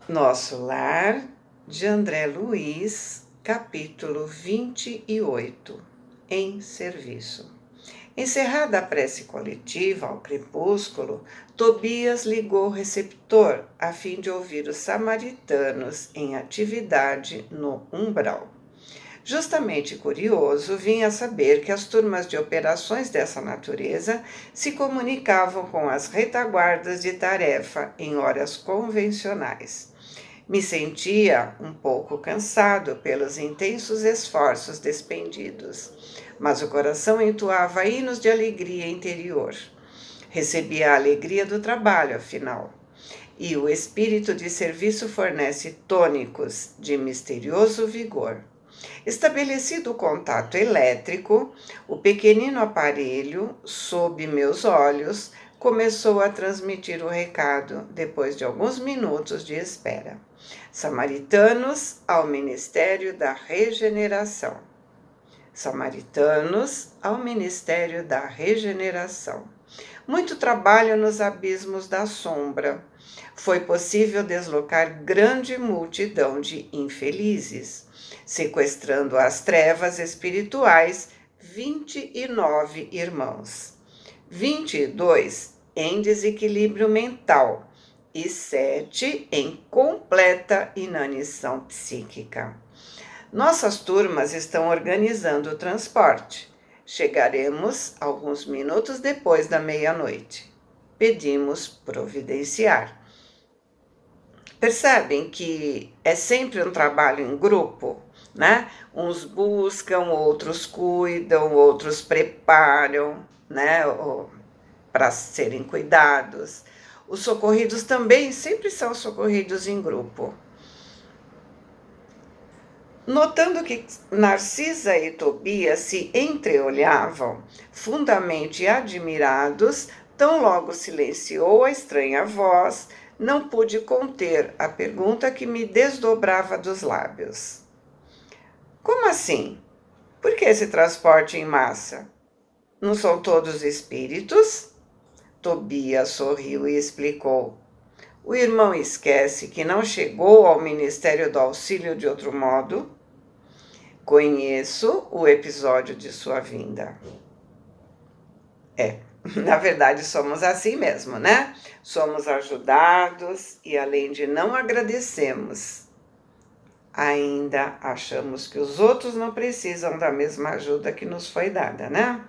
Nosso Lar, de André Luiz, capítulo 28, em serviço. Encerrada a prece coletiva ao crepúsculo, Tobias ligou o receptor a fim de ouvir os samaritanos em atividade no umbral. Justamente curioso, vinha saber que as turmas de operações dessa natureza se comunicavam com as retaguardas de tarefa em horas convencionais. Me sentia um pouco cansado pelos intensos esforços despendidos, mas o coração entoava hinos de alegria interior. Recebia a alegria do trabalho, afinal, e o espírito de serviço fornece tônicos de misterioso vigor. Estabelecido o contato elétrico, o pequenino aparelho, sob meus olhos, começou a transmitir o recado depois de alguns minutos de espera. Samaritanos ao Ministério da Regeneração. Samaritanos ao Ministério da Regeneração. Muito trabalho nos abismos da sombra. Foi possível deslocar grande multidão de infelizes, sequestrando às trevas espirituais 29 irmãos. 22 em desequilíbrio mental e 7 em completa inanição psíquica. Nossas turmas estão organizando o transporte. Chegaremos alguns minutos depois da meia-noite. Pedimos providenciar. Percebem que é sempre um trabalho em grupo, né? Uns buscam, outros cuidam, outros preparam, né? Para serem cuidados. Os socorridos também sempre são socorridos em grupo. Notando que Narcisa e Tobias se entreolhavam, fundamente admirados, tão logo silenciou a estranha voz, não pude conter a pergunta que me desdobrava dos lábios. Como assim? Por que esse transporte em massa? Não são todos espíritos? Tobias sorriu e explicou. O irmão esquece que não chegou ao Ministério do Auxílio de outro modo? Conheço o episódio de sua vinda. Na verdade somos assim mesmo, né? Somos ajudados e além de não agradecemos, ainda achamos que os outros não precisam da mesma ajuda que nos foi dada, né?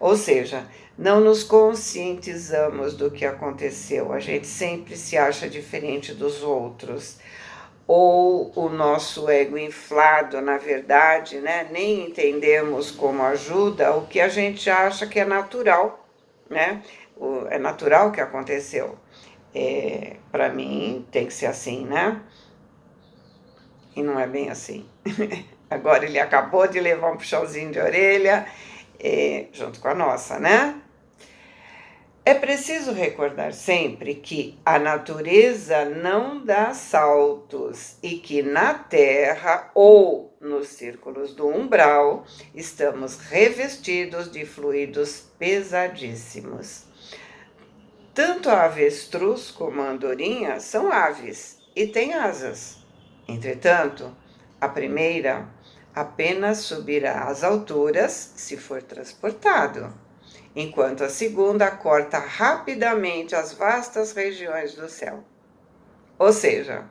Ou seja, não nos conscientizamos do que aconteceu. A gente sempre se acha diferente dos outros. Ou o nosso ego inflado, na verdade, né? Nem entendemos como ajuda o que a gente acha que é natural, né? É natural que aconteceu. Para mim tem que ser assim, né? E não é bem assim. Agora ele acabou de levar um puxãozinho de orelha, junto com a nossa, né? É preciso recordar sempre que a natureza não dá saltos e que na Terra ou nos círculos do umbral estamos revestidos de fluidos pesadíssimos. Tanto a avestruz como a andorinha são aves e têm asas. Entretanto, a primeira apenas subirá às alturas se for transportado, enquanto a segunda corta rapidamente as vastas regiões do céu. Ou seja,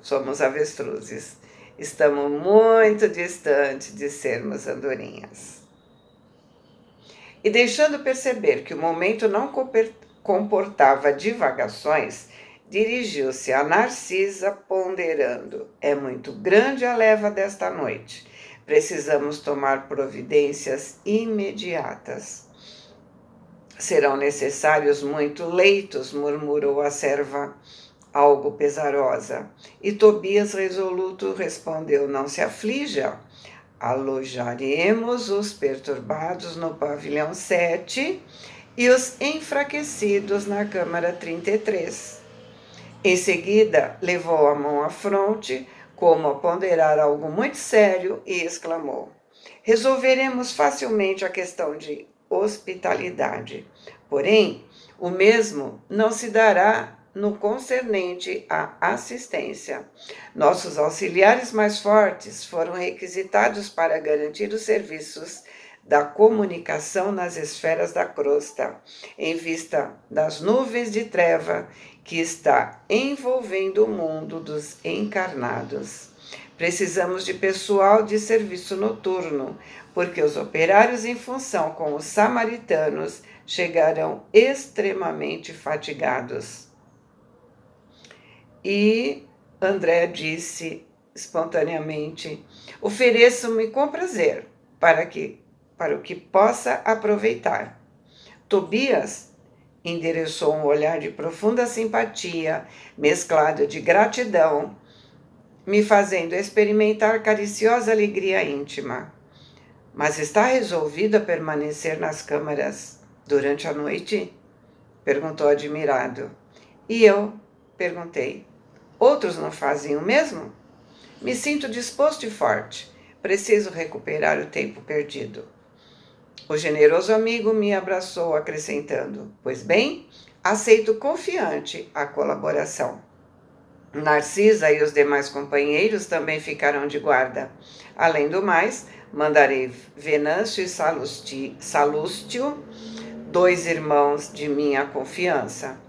somos avestruzes. Estamos muito distantes de sermos andorinhas. E deixando perceber que o momento não comportava divagações, dirigiu-se a Narcisa, ponderando: é muito grande a leva desta noite. Precisamos tomar providências imediatas. Serão necessários muito leitos, murmurou a serva, algo pesarosa. E Tobias resoluto respondeu: não se aflija. Alojaremos os perturbados no pavilhão 7 e os enfraquecidos na câmara 33. Em seguida, levou a mão à fronte, como a ponderar algo muito sério, e exclamou: resolveremos facilmente a questão de hospitalidade. Porém, o mesmo não se dará no concernente à assistência. Nossos auxiliares mais fortes foram requisitados para garantir os serviços da comunicação nas esferas da crosta, em vista das nuvens de treva que está envolvendo o mundo dos encarnados. Precisamos de pessoal de serviço noturno, porque os operários em função com os samaritanos chegarão extremamente fatigados. E André disse espontaneamente: ofereço-me com prazer para o que possa aproveitar. Tobias endereçou um olhar de profunda simpatia, mesclado de gratidão, me fazendo experimentar cariciosa alegria íntima. Mas está resolvido a permanecer nas câmaras durante a noite? Perguntou admirado. E eu perguntei: outros não fazem o mesmo? Me sinto disposto e forte. Preciso recuperar o tempo perdido. O generoso amigo me abraçou, acrescentando: pois bem, aceito confiante a colaboração. Narcisa e os demais companheiros também ficarão de guarda. Além do mais, mandarei Venâncio e Salústio, 2 irmãos de minha confiança.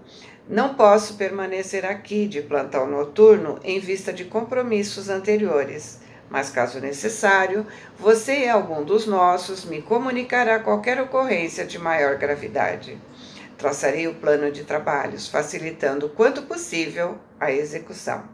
Não posso permanecer aqui de plantão noturno em vista de compromissos anteriores, mas caso necessário, você e algum dos nossos me comunicará qualquer ocorrência de maior gravidade. Traçarei o plano de trabalhos, facilitando quanto possível a execução.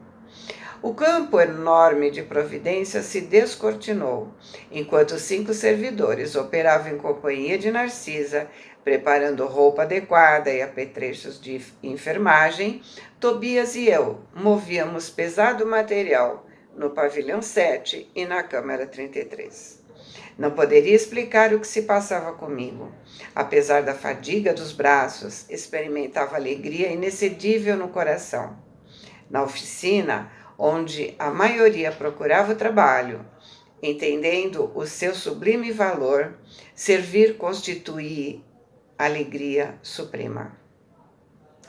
O campo enorme de providência se descortinou, enquanto 5 servidores operavam em companhia de Narcisa, preparando roupa adequada e apetrechos de enfermagem. Tobias e eu movíamos pesado material no pavilhão 7 e na câmara 33. Não poderia explicar o que se passava comigo. Apesar da fadiga dos braços, experimentava alegria inexcedível no coração. Na oficina, onde a maioria procurava o trabalho, entendendo o seu sublime valor, servir constituía alegria suprema.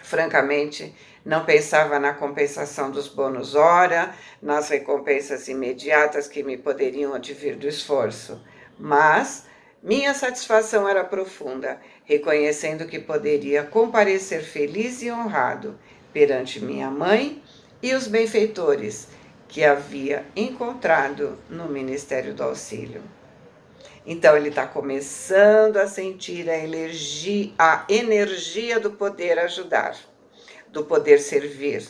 Francamente, não pensava na compensação dos bônus hora, nas recompensas imediatas que me poderiam advir do esforço, mas minha satisfação era profunda, reconhecendo que poderia comparecer feliz e honrado perante minha mãe e os benfeitores que havia encontrado no Ministério do Auxílio. Então ele está começando a sentir a energia do poder ajudar, do poder servir.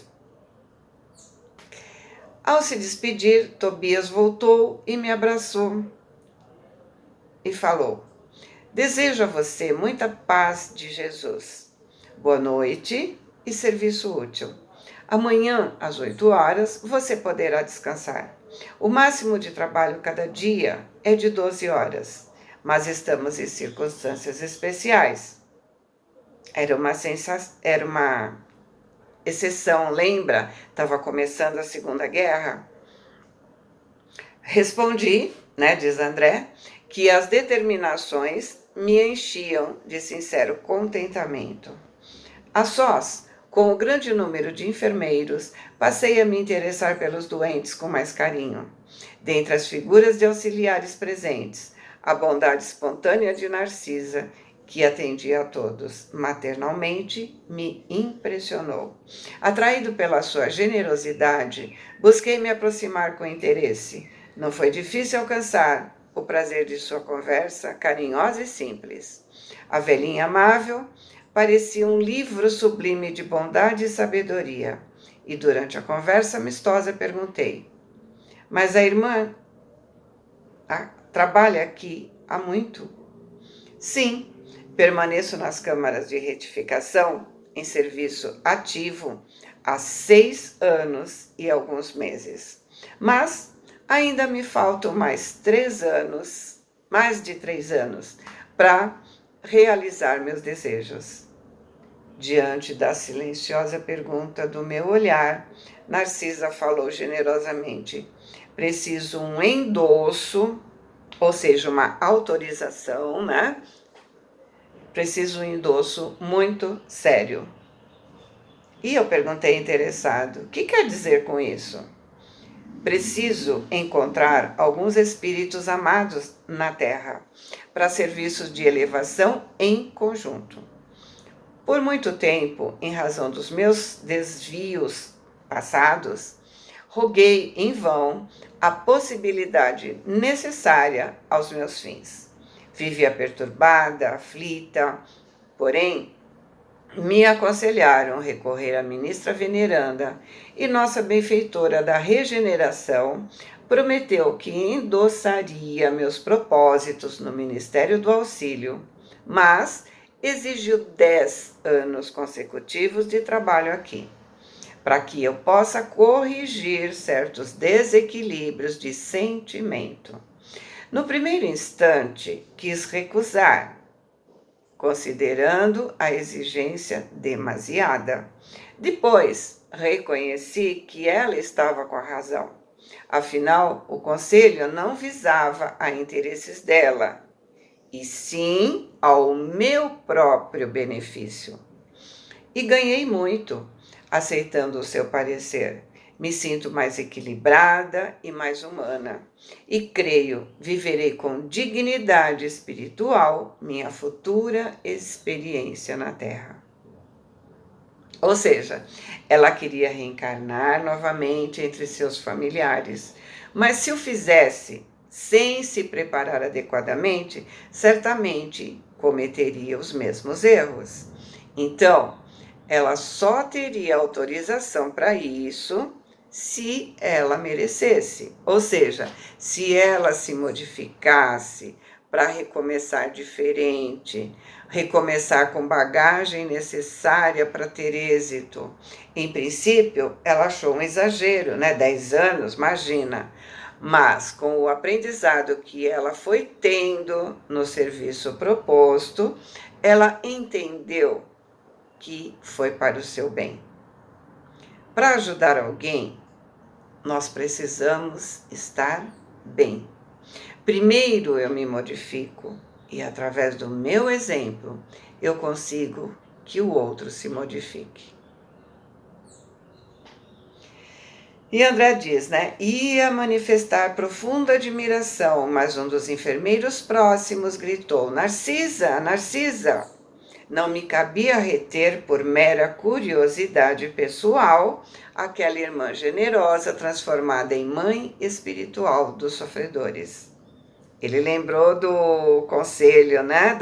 Ao se despedir, Tobias voltou e me abraçou e falou: desejo a você muita paz de Jesus. Boa noite e serviço útil. Amanhã, às 8 horas, você poderá descansar. O máximo de trabalho cada dia é de 12 horas, mas estamos em circunstâncias especiais. Era uma exceção, lembra? Estava começando a Segunda Guerra. Respondi, diz André, que as determinações me enchiam de sincero contentamento. A sós, com o grande número de enfermeiros, passei a me interessar pelos doentes com mais carinho. Dentre as figuras de auxiliares presentes, a bondade espontânea de Narcisa, que atendia a todos maternalmente, me impressionou. Atraído pela sua generosidade, busquei me aproximar com interesse. Não foi difícil alcançar o prazer de sua conversa, carinhosa e simples. A velhinha amável parecia um livro sublime de bondade e sabedoria. E durante a conversa amistosa perguntei: mas a irmã trabalha aqui há muito? Sim, permaneço nas câmaras de retificação em serviço ativo há 6 anos e alguns meses. Mas ainda me faltam mais de 3 anos, para realizar meus desejos. Diante da silenciosa pergunta do meu olhar, Narcisa falou generosamente: preciso um endosso, ou seja, uma autorização, Preciso um endosso muito sério. E eu perguntei interessado: o que quer dizer com isso? Preciso encontrar alguns espíritos amados na Terra para serviços de elevação em conjunto. Por muito tempo, em razão dos meus desvios passados, roguei em vão a possibilidade necessária aos meus fins. Vivia perturbada, aflita, porém, me aconselharam recorrer à ministra veneranda e nossa benfeitora da regeneração prometeu que endossaria meus propósitos no Ministério do Auxílio, mas exigiu 10 anos consecutivos de trabalho aqui, para que eu possa corrigir certos desequilíbrios de sentimento. No primeiro instante, quis recusar, considerando a exigência demasiada. Depois, reconheci que ela estava com a razão. Afinal, o conselho não visava a interesses dela, e sim ao meu próprio benefício. E ganhei muito, aceitando o seu parecer. Me sinto mais equilibrada e mais humana. E creio, viverei com dignidade espiritual minha futura experiência na Terra. Ou seja, ela queria reencarnar novamente entre seus familiares. Mas se o fizesse sem se preparar adequadamente, certamente cometeria os mesmos erros. Então, ela só teria autorização para isso se ela merecesse. Ou seja, se ela se modificasse para recomeçar diferente, recomeçar com bagagem necessária para ter êxito. Em princípio, ela achou um exagero, né? 10 anos, imagina. Mas com o aprendizado que ela foi tendo no serviço proposto, ela entendeu que foi para o seu bem. Para ajudar alguém, nós precisamos estar bem. Primeiro eu me modifico e, através do meu exemplo, eu consigo que o outro se modifique. E André diz, né? Ia manifestar profunda admiração, mas um dos enfermeiros próximos gritou: Narcisa, Narcisa! Não me cabia reter por mera curiosidade pessoal aquela irmã generosa transformada em mãe espiritual dos sofredores. Ele lembrou do conselho, né,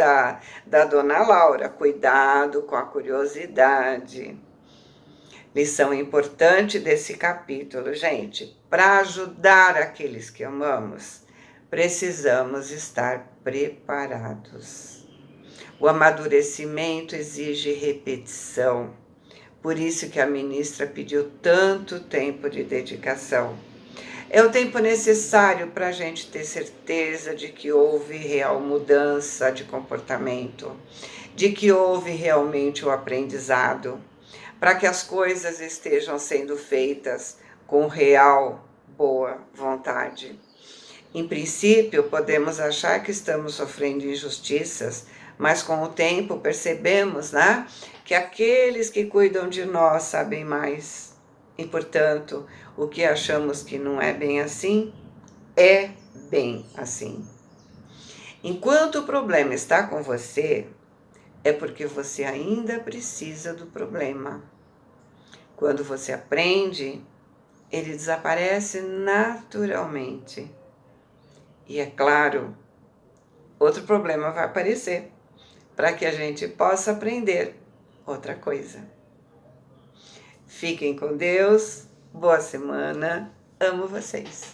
da dona Laura: cuidado com a curiosidade. Lição importante desse capítulo, gente. Para ajudar aqueles que amamos, precisamos estar preparados. O amadurecimento exige repetição. Por isso que a ministra pediu tanto tempo de dedicação. É o tempo necessário para a gente ter certeza de que houve real mudança de comportamento, de que houve realmente o aprendizado, para que as coisas estejam sendo feitas com real boa vontade. Em princípio, podemos achar que estamos sofrendo injustiças, mas com o tempo percebemos, né, que aqueles que cuidam de nós sabem mais. E, portanto, o que achamos que não é bem assim, é bem assim. Enquanto o problema está com você, é porque você ainda precisa do problema. Quando você aprende, ele desaparece naturalmente. E é claro, outro problema vai aparecer, para que a gente possa aprender outra coisa. Fiquem com Deus, boa semana, amo vocês.